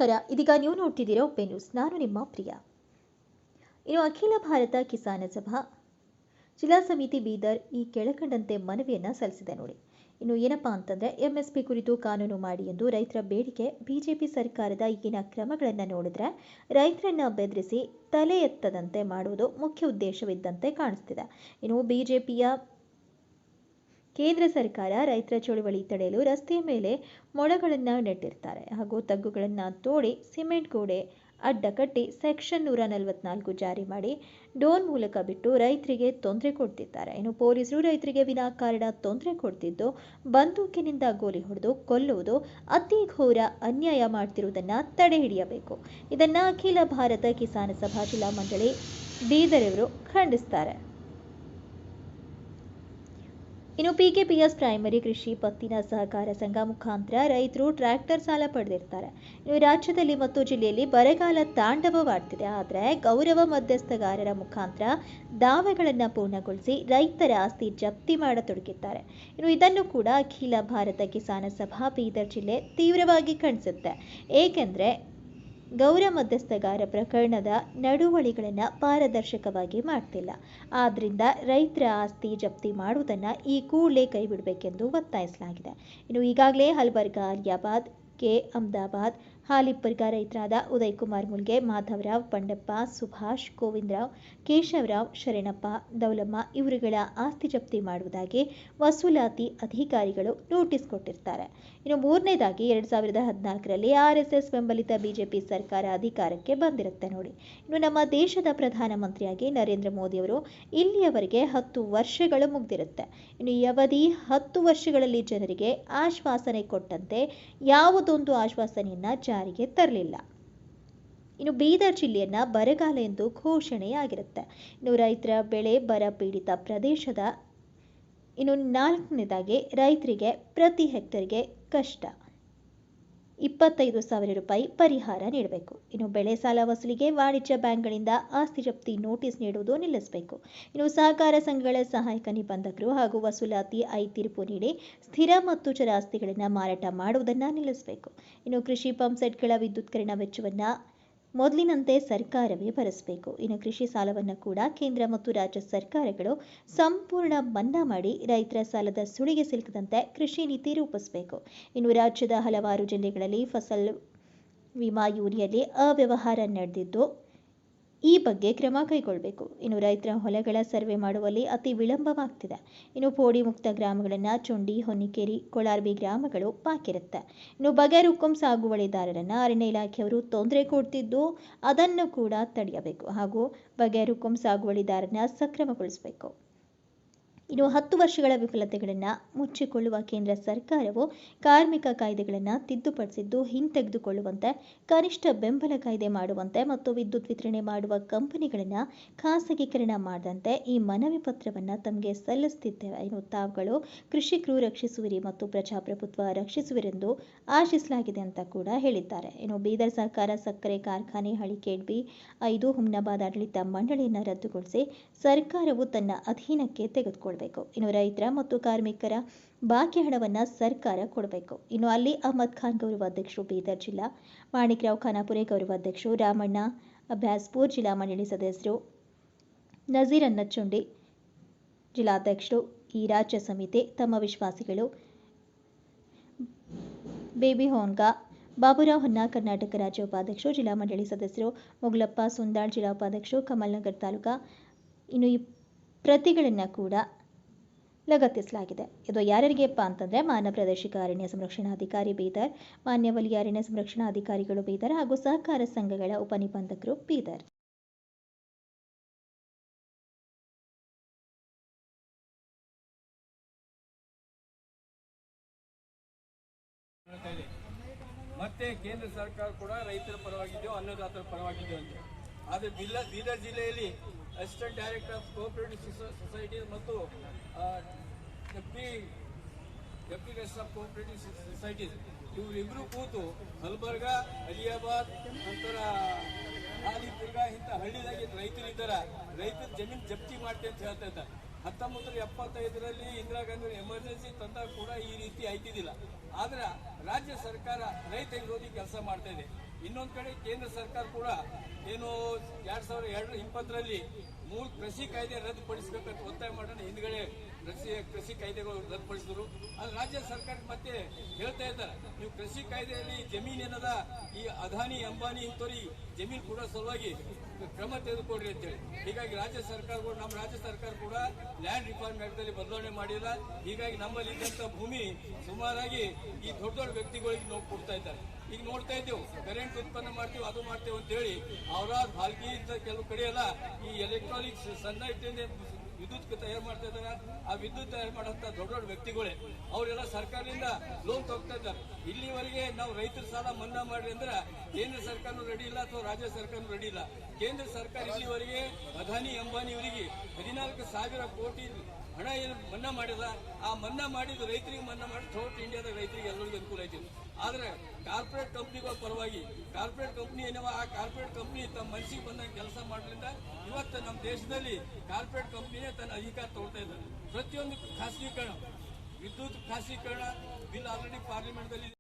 ನಮಸ್ಕಾರ. ಇದೀಗ ನೀವು ನೋಡ್ತಿದ್ದೀರಾ ಒಪ್ಪೆ ನ್ಯೂಸ್. ನಾನು ನಿಮ್ಮ ಪ್ರಿಯ. ಇನ್ನು ಅಖಿಲ ಭಾರತ ಕಿಸಾನ ಸಭಾ ಜಿಲ್ಲಾ ಸಮಿತಿ ಬೀದರ್ ಈ ಕೆಳಕಂಡಂತೆ ಮನವಿಯನ್ನು ಸಲ್ಲಿಸಿದೆ ನೋಡಿ. ಇನ್ನು ಏನಪ್ಪಾ ಅಂತಂದರೆ MSP ಕುರಿತು ಕಾನೂನು ಮಾಡಿ ಎಂದು ರೈತರ ಬೇಡಿಕೆ. ಬಿಜೆಪಿ ಸರ್ಕಾರದ ಈಗಿನ ಕ್ರಮಗಳನ್ನು ನೋಡಿದ್ರೆ ರೈತರನ್ನ ಬೆದರಿಸಿ ತಲೆ ಎತ್ತದಂತೆ ಮಾಡುವುದು ಮುಖ್ಯ ಉದ್ದೇಶವಿದ್ದಂತೆ ಕಾಣಿಸ್ತಿದೆ. ಇನ್ನು ಬಿಜೆಪಿಯ ಕೇಂದ್ರ ಸರ್ಕಾರ ರೈತರ ಚಳುವಳಿ ತಡೆಯಲು ರಸ್ತೆಯ ಮೇಲೆ ಮೊಳಗಳನ್ನು ನೆಟ್ಟಿರ್ತಾರೆ ಹಾಗೂ ತಗ್ಗುಗಳನ್ನು ತೋಡಿ ಸಿಮೆಂಟ್ ಗೋಡೆ ಅಡ್ಡ ಕಟ್ಟಿ ಸೆಕ್ಷನ್ 144 ಜಾರಿ ಮಾಡಿ ಡ್ರೋನ್ ಮೂಲಕ ಬಿಟ್ಟು ರೈತರಿಗೆ ತೊಂದರೆ ಕೊಡ್ತಿದ್ದಾರೆ. ಇನ್ನು ಪೊಲೀಸರು ರೈತರಿಗೆ ವಿನಾಕಾರಣ ತೊಂದರೆ ಕೊಡ್ತಿದ್ದು ಬಂದೂಕಿನಿಂದ ಗೋಲಿ ಹೊಡೆದು ಕೊಲ್ಲುವುದು ಅತಿ ಘೋರ ಅನ್ಯಾಯ ಮಾಡ್ತಿರುವುದನ್ನು ತಡೆ ಹಿಡಿಯಬೇಕು. ಇದನ್ನು ಅಖಿಲ ಭಾರತ ಕಿಸಾನ ಸಭಾ ಜಿಲ್ಲಾ ಮಂಡಳಿ ಬೀದರ್ ಇವರು ಖಂಡಿಸ್ತಾರೆ. ಇನ್ನು PKPS ಪ್ರೈಮರಿ ಕೃಷಿ ಪತ್ತಿನ ಸಹಕಾರ ಸಂಘ ಮುಖಾಂತರ ರೈತರು ಟ್ರ್ಯಾಕ್ಟರ್ ಸಾಲ ಪಡೆದಿರ್ತಾರೆ. ಇನ್ನು ರಾಜ್ಯದಲ್ಲಿ ಮತ್ತು ಜಿಲ್ಲೆಯಲ್ಲಿ ಬರಗಾಲ ತಾಂಡವವಾಡ್ತಿದೆ. ಆದರೆ ಗೌರವ ಮಧ್ಯಸ್ಥಗಾರರ ಮುಖಾಂತರ ದಾವೆಗಳನ್ನು ಪೂರ್ಣಗೊಳಿಸಿ ರೈತರ ಆಸ್ತಿ ಜಪ್ತಿ ಮಾಡತೊಡಗಿದ್ದಾರೆ. ಇನ್ನು ಇದನ್ನು ಕೂಡ ಅಖಿಲ ಭಾರತ ಕಿಸಾನ ಸಭಾ ಬೀದರ್ ಜಿಲ್ಲೆ ತೀವ್ರವಾಗಿ ಖಂಡಿಸುತ್ತೆ. ಏಕೆಂದರೆ ಗೌರವ ಮಧ್ಯಸ್ಥಗಾರ ಪ್ರಕರಣದ ನಡವಳಿಗಳನ್ನು ಪಾರದರ್ಶಕವಾಗಿ ಮಾಡ್ತಿಲ್ಲ. ಆದ್ದರಿಂದ ರೈತರ ಆಸ್ತಿ ಜಪ್ತಿ ಮಾಡುವುದನ್ನು ಈ ಕೂಡಲೇ ಕೈಬಿಡಬೇಕೆಂದು ಒತ್ತಾಯಿಸಲಾಗಿದೆ. ಇನ್ನು ಈಗಾಗಲೇ ಹಲ್ಬರ್ಗಾ, ಅಲಿಯಾಬಾದ್, ಅಹಮದಾಬಾದ್, ಹಾಲಿಪ್ಪರ್ಗ ರೈತರಾದ ಉದಯ್ ಕುಮಾರ್ ಮುಲ್ಗೆ, ಮಾಧವರಾವ್, ಪಂಡಪ್ಪ, ಸುಭಾಷ್, ಗೋವಿಂದರಾವ್, ಕೇಶವರಾವ್, ಶರಣಪ್ಪ, ದೌಲಮ್ಮ ಇವರುಗಳ ಆಸ್ತಿ ಜಪ್ತಿ ಮಾಡುವುದಾಗಿ ವಸೂಲಾತಿ ಅಧಿಕಾರಿಗಳು ನೋಟಿಸ್ ಕೊಟ್ಟಿರ್ತಾರೆ. ಇನ್ನು ಮೂರನೇದಾಗಿ 2014ರಲ್ಲಿ RSS ಬೆಂಬಲಿತ ಬಿಜೆಪಿ ಸರ್ಕಾರ ಅಧಿಕಾರಕ್ಕೆ ಬಂದಿರುತ್ತೆ ನೋಡಿ. ಇನ್ನು ನಮ್ಮ ದೇಶದ ಪ್ರಧಾನಮಂತ್ರಿಯಾಗಿ ನರೇಂದ್ರ ಮೋದಿ ಅವರು ಇಲ್ಲಿಯವರೆಗೆ 10 ವರ್ಷಗಳು ಮುಗಿದಿರುತ್ತೆ. ಇನ್ನು ಈ ಅವಧಿ 10 ವರ್ಷಗಳಲ್ಲಿ ಜನರಿಗೆ ಆಶ್ವಾಸನೆ ಕೊಟ್ಟಂತೆ ಯಾವುದೊಂದು ಆಶ್ವಾಸನೆಯನ್ನ ಜಾರಿಗೆ ತರಲಿಲ್ಲ. ಇನ್ನು ಬೀದರ್ ಜಿಲ್ಲೆಯನ್ನ ಬರಗಾಲ ಎಂದು ಘೋಷಣೆಯಾಗಿರುತ್ತೆ. ಇನ್ನು ರೈತರ ಬೆಳೆ ಬರ ಪೀಡಿತ ಪ್ರದೇಶದ. ಇನ್ನು 4ನೇದಾಗಿ ರೈತರಿಗೆ ಪ್ರತಿ ಹೆಕ್ಟರ್ಗೆ ಕಷ್ಟ 25,000 ರೂಪಾಯಿ ಪರಿಹಾರ ನೀಡಬೇಕು. ಇನ್ನು ಬೆಳೆ ಸಾಲ ವಸೂಲಿಗೆ ವಾಣಿಜ್ಯ ಬ್ಯಾಂಕ್ಗಳಿಂದ ಆಸ್ತಿ ಜಪ್ತಿ ನೋಟಿಸ್ ನೀಡುವುದು ನಿಲ್ಲಿಸಬೇಕು. ಇನ್ನು ಸಹಕಾರ ಸಂಘಗಳ ಸಹಾಯಕ ನಿಬಂಧಕರು ಹಾಗೂ ವಸೂಲಾತಿ ತೀರ್ಪು ನೀಡಿ ಸ್ಥಿರ ಮತ್ತು ಚರ ಆಸ್ತಿಗಳನ್ನು ಮಾರಾಟ ಮಾಡುವುದನ್ನು ನಿಲ್ಲಿಸಬೇಕು. ಇನ್ನು ಕೃಷಿ ಪಂಪ್ ಸೆಟ್ಗಳ ವಿದ್ಯುತ್ಕರಣ ವೆಚ್ಚವನ್ನು ಮೊದಲಿನಂತೆ ಸರ್ಕಾರವೇ ಭರಿಸಬೇಕು. ಇನ್ನು ಕೃಷಿ ಸಾಲವನ್ನು ಕೂಡ ಕೇಂದ್ರ ಮತ್ತು ರಾಜ್ಯ ಸರ್ಕಾರಗಳು ಸಂಪೂರ್ಣ ಮನ್ನಾ ಮಾಡಿ ರೈತರ ಸಾಲದ ಸುಳಿಗೆ ಸಿಲುಕದಂತೆ ಕೃಷಿ ನೀತಿ ರೂಪಿಸಬೇಕು. ಇನ್ನು ರಾಜ್ಯದ ಹಲವಾರು ಜಿಲ್ಲೆಗಳಲ್ಲಿ ಫಸಲ್ ವಿಮಾ ಯೋಜನೆಯಲ್ಲಿ ಅವ್ಯವಹಾರ ನಡೆದಿದ್ದು ಈ ಬಗ್ಗೆ ಕ್ರಮ ಕೈಗೊಳ್ಳಬೇಕು. ಇನ್ನು ರೈತರ ಹೊಲಗಳ ಸರ್ವೆ ಮಾಡುವಲ್ಲಿ ಅತಿ ವಿಳಂಬವಾಗ್ತಿದೆ. ಇನ್ನು ಪೋಡಿ ಮುಕ್ತ ಗ್ರಾಮಗಳನ್ನು ಚುಂಡಿ, ಹೊನ್ನಿಕೇರಿ, ಕೊಳಾರ್ಬಿ ಗ್ರಾಮಗಳು ಬಾಕಿರುತ್ತೆ. ಇನ್ನು ಬಗೇರುಕುಂ ಸಾಗುವಳಿದಾರರನ್ನು ಅರಣ್ಯ ಇಲಾಖೆಯವರು ತೊಂದರೆ ಕೊಡ್ತಿದ್ದು ಅದನ್ನು ಕೂಡ ತಡೆಯಬೇಕು ಹಾಗೂ ಬಗೇರುಕುಂ ಸಾಗುವಳಿದಾರರನ್ನ ಸಕ್ರಮಗೊಳಿಸಬೇಕು. ಇನ್ನು 10 ವರ್ಷಗಳ ವಿಫಲತೆಗಳನ್ನು ಮುಚ್ಚಿಕೊಳ್ಳುವ ಕೇಂದ್ರ ಸರ್ಕಾರವು ಕಾರ್ಮಿಕ ಕಾಯ್ದೆಗಳನ್ನು ತಿದ್ದುಪಡಿಸಿದ್ದು ಹಿಂತೆಗೆದುಕೊಳ್ಳುವಂತೆ, ಕನಿಷ್ಠ ಬೆಂಬಲ ಕಾಯ್ದೆ ಮಾಡುವಂತೆ ಮತ್ತು ವಿದ್ಯುತ್ ವಿತರಣೆ ಮಾಡುವ ಕಂಪನಿಗಳನ್ನು ಖಾಸಗೀಕರಣ ಮಾಡದಂತೆ ಈ ಮನವಿ ಪತ್ರವನ್ನು ತಮಗೆ ಸಲ್ಲಿಸುತ್ತಿದ್ದೇವೆ. ಇನ್ನು ತಾವುಗಳು ಕೃಷಿಕರು ರಕ್ಷಿಸುವಿರಿ ಮತ್ತು ಪ್ರಜಾಪ್ರಭುತ್ವ ರಕ್ಷಿಸುವಿರೆಂದು ಆಶಿಸಲಾಗಿದೆ ಅಂತ ಕೂಡ ಹೇಳಿದ್ದಾರೆ. ಇನ್ನು ಬೀದರ್ ಸಹಕಾರ ಸಕ್ಕರೆ ಕಾರ್ಖಾನೆ ಹಳಿಕೇಡ್ B5 ಹುಮ್ನಾಬಾದ್ ಆಡಳಿತ ಮಂಡಳಿಯನ್ನು ರದ್ದುಗೊಳಿಸಿ ಸರ್ಕಾರವು ತನ್ನ ಅಧೀನಕ್ಕೆ ತೆಗೆದುಕೊಳ್ಳಬೇಕು. ಇನ್ನು ರೈತರ ಮತ್ತು ಕಾರ್ಮಿಕರ ಬಾಕಿ ಹಣವನ್ನು ಸರ್ಕಾರ ಕೊಡಬೇಕು. ಇನ್ನು ಅಲ್ಲಿ ಅಹಮದ್ ಖಾನ್ ಗೌರವಾಧ್ಯಕ್ಷರು ಬೀದರ್ ಜಿಲ್ಲಾ, ಮಾಣಿಕ್ರಾವ್ ಖಾನಾಪುರೆ ಗೌರವಾಧ್ಯಕ್ಷರು, ರಾಮಣ್ಣ ಅಭ್ಯಾಸ್ಪುರ್ ಜಿಲ್ಲಾ ಮಂಡಳಿ ಸದಸ್ಯರು, ನಜೀರ್ ಅನ್ನಚುಂಡಿ ಜಿಲ್ಲಾಧ್ಯಕ್ಷರು, ಈ ರಾಜ್ಯ ಸಮಿತಿ ತಮ್ಮ ವಿಶ್ವಾಸಿಗಳು, ಬೇಬಿ ಹೋನ್ಗಾ, ಬಾಬುರಾವ್ ಹೊನ್ನ ಕರ್ನಾಟಕ ರಾಜ್ಯ ಉಪಾಧ್ಯಕ್ಷರು, ಜಿಲ್ಲಾ ಮಂಡಳಿ ಸದಸ್ಯರು, ಮುಗ್ಲಪ್ಪ ಸುಂದಾಳ್ ಜಿಲ್ಲಾ ಉಪಾಧ್ಯಕ್ಷರು, ಕಮಲ್ನಗರ್ ತಾಲೂಕಾ. ಇನ್ನು ಈ ಪ್ರತಿಗಳನ್ನು ಕೂಡ ಲಗತ್ತಿಸಲಾಗಿದೆ. ಇದು ಯಾರಿಗೆಪ್ಪ ಅಂತಂದರೆ ಮಾನ್ಯ ಪ್ರಾದೇಶಿಕ ಅರಣ್ಯ ಸಂರಕ್ಷಣಾಧಿಕಾರಿ ಬೀದರ್, ಮಾನ್ಯ ವಲಯ ಅರಣ್ಯ ಸಂರಕ್ಷಣಾಧಿಕಾರಿಗಳು ಬೀದರ್ ಹಾಗೂ ಸಹಕಾರ ಸಂಘಗಳ ಉಪನಿಬಂಧಕರು ಬೀದರ್. ಮತ್ತೆ ಕೇಂದ್ರ ಸರ್ಕಾರ ಕೂಡ ರೈತರ ಪರವಾಗಿದೆಯೋ ಅನ್ನದಾತರ ಪರವಾಗಿದೆಯೋ ಅಂತ. ಆದರೆ ಬೀದರ್ ಜಿಲ್ಲೆಯಲ್ಲಿ assistant director of cooperative societies ಮತ್ತು ಡೆಪ್ಟಿ ರೆಜಿಸ್ಟ್ರಾರ್ ಆಫ್ ಕೋಆಪರೇಟಿವ್ ಸೊಸೈಟೀಸ್ ಇವರಿಬ್ಬರು ಕೂತು ಹಲ್ಬರ್ಗಾ, ಅಲಿಯಾಬಾದ್, ನಂತರ ಹಾಲಿಪುರ್ಗ ಇಂಥ ಹಳ್ಳಿದಾಗಿ ರೈತರಿದ್ದಾರೆ. ರೈತರ ಜಮೀನು ಜಪ್ತಿ ಮಾಡ್ತೀವಿ ಅಂತ ಹೇಳ್ತಾ ಇದ್ದಾರೆ. 1975ರಲ್ಲಿ ಇಂದಿರಾ ಗಾಂಧಿ ಎಮರ್ಜೆನ್ಸಿ ತಂದಾಗ ಕೂಡ ಈ ರೀತಿ ಆಯ್ತಿದ್ದಿಲ್ಲ. ಆದ್ರೆ ರಾಜ್ಯ ಸರ್ಕಾರ ರೈತ ವಿರೋಧಿ ಕೆಲಸ ಮಾಡ್ತಾ ಇದೆ. ಇನ್ನೊಂದು ಕಡೆ ಕೇಂದ್ರ ಸರ್ಕಾರ ಕೂಡ ಏನು 2020ರಲ್ಲಿ 3 ಕೃಷಿ ಕಾಯ್ದೆ ರದ್ದುಪಡಿಸಬೇಕಂತ ಒತ್ತಾಯ ಮಾಡೋಣ ಹಿಂದ್ಗಡೆ ಕೃಷಿ ಕಾಯ್ದೆಗಳು ರದ್ದುಪಡಿಸಿದ್ರು. ಅದು ರಾಜ್ಯ ಸರ್ಕಾರಕ್ಕೆ ಮತ್ತೆ ಹೇಳ್ತಾ ಇದ್ದಾರೆ, ನೀವು ಕೃಷಿ ಕಾಯ್ದೆಯಲ್ಲಿ ಜಮೀನು ಏನದ ಈ ಅದಾನಿ ಅಂಬಾನಿ ಇಂಥವ್ರಿಗೆ ಜಮೀನು ಕೊಡೋ ಸಲುವಾಗಿ ಕ್ರಮ ತೆಗೆದುಕೊಡ್ರಿ ಅಂತೇಳಿ. ಹೀಗಾಗಿ ರಾಜ್ಯ ಸರ್ಕಾರಗಳು ನಮ್ಮ ರಾಜ್ಯ ಸರ್ಕಾರ ಕೂಡ ಲ್ಯಾಂಡ್ ರಿಫಾರ್ಮ್ ಆಕ್ಟ್ದಲ್ಲಿ ಬದಲಾವಣೆ ಮಾಡಿಲ್ಲ. ಹೀಗಾಗಿ ನಮ್ಮಲ್ಲಿ ಇದ್ದಂತ ಭೂಮಿ ಸುಮಾರಾಗಿ ಈ ದೊಡ್ಡ ದೊಡ್ಡ ವ್ಯಕ್ತಿಗಳಿಗೆ ನಾವು ಕೊಡ್ತಾ ಇದ್ದಾರೆ. ಈಗ ನೋಡ್ತಾ ಇದ್ದೇವೆ, ಕರೆಂಟ್ ಉತ್ಪನ್ನ ಮಾಡ್ತೀವಿ ಅದು ಮಾಡ್ತೇವೆ ಅಂತ ಹೇಳಿ ಅವರ ಬಾಲ್ಕಿ ಇದ್ದ ಕೆಲವು ಕಡೆ ಎಲ್ಲ ಈ ಎಲೆಕ್ಟ್ರಾನಿಕ್ಸ್ ಸಣ್ಣ ಇಟ್ಟಿಂದ ವಿದ್ಯುತ್ ತಯಾರು ಮಾಡ್ತಾ ಇದ್ದಾರೆ. ಆ ವಿದ್ಯುತ್ ತಯಾರು ಮಾಡುವಂತ ದೊಡ್ಡ ದೊಡ್ಡ ವ್ಯಕ್ತಿಗಳೇ ಅವರೆಲ್ಲ ಸರ್ಕಾರದಿಂದ ಲೋನ್ ತಗೋತಾ ಇದ್ದಾರೆ. ಇಲ್ಲಿವರೆಗೆ ನಾವು ರೈತರ ಸಾಲ ಮನ್ನಾ ಮಾಡ್ರಿ ಅಂದ್ರೆ ಕೇಂದ್ರ ಸರ್ಕಾರನೂ ರೆಡಿ ಇಲ್ಲ ಅಥವಾ ರಾಜ್ಯ ಸರ್ಕಾರನೂ ರೆಡಿ ಇಲ್ಲ. ಕೇಂದ್ರ ಸರ್ಕಾರ ಇಲ್ಲಿವರೆಗೆ ಅದಾನಿ ಅಂಬಾನಿ ಅವರಿಗೆ 14,000 ಕೋಟಿ ಹಣ ಏನು ಮನ್ನಾ ಮಾಡಿಲ್ಲ. ಆ ಮನ್ನಾ ಮಾಡಿದ ರೈತರಿಗೆ ಮನ್ನಾ ಮಾಡಿ ಥ್ರೂಔಟ್ ಇಂಡಿಯಾದ ರೈತರಿಗೆ ಎಲ್ಲರಿಗೂ ಅನುಕೂಲ ಆಯ್ತು. ಆದ್ರೆ ಕಾರ್ಪೊರೇಟ್ ಕಂಪ್ನಿಗಳ ಪರವಾಗಿ ಕಾರ್ಪೊರೇಟ್ ಕಂಪ್ನಿ ಏನವ ಆ ಕಾರ್ಪೊರೇಟ್ ಕಂಪ್ನಿ ತಮ್ಮ ಮನಸ್ಸಿಗೆ ಬಂದಂಗೆ ಕೆಲಸ ಮಾಡೋದ್ರಿಂದ ಇವತ್ತು ನಮ್ಮ ದೇಶದಲ್ಲಿ ಕಾರ್ಪೊರೇಟ್ ಕಂಪ್ನಿನೇ ತನ್ನ ಅಧಿಕಾರ ತಗೊಳ್ತಾ ಇದ್ದಾರೆ. ಪ್ರತಿಯೊಂದು ಖಾಸಗೀಕರಣ, ವಿದ್ಯುತ್ ಖಾಸಗೀಕರಣ ಬಿಲ್ ಆಲ್ರೆಡಿ ಪಾರ್ಲಿಮೆಂಟ್ದಲ್ಲಿ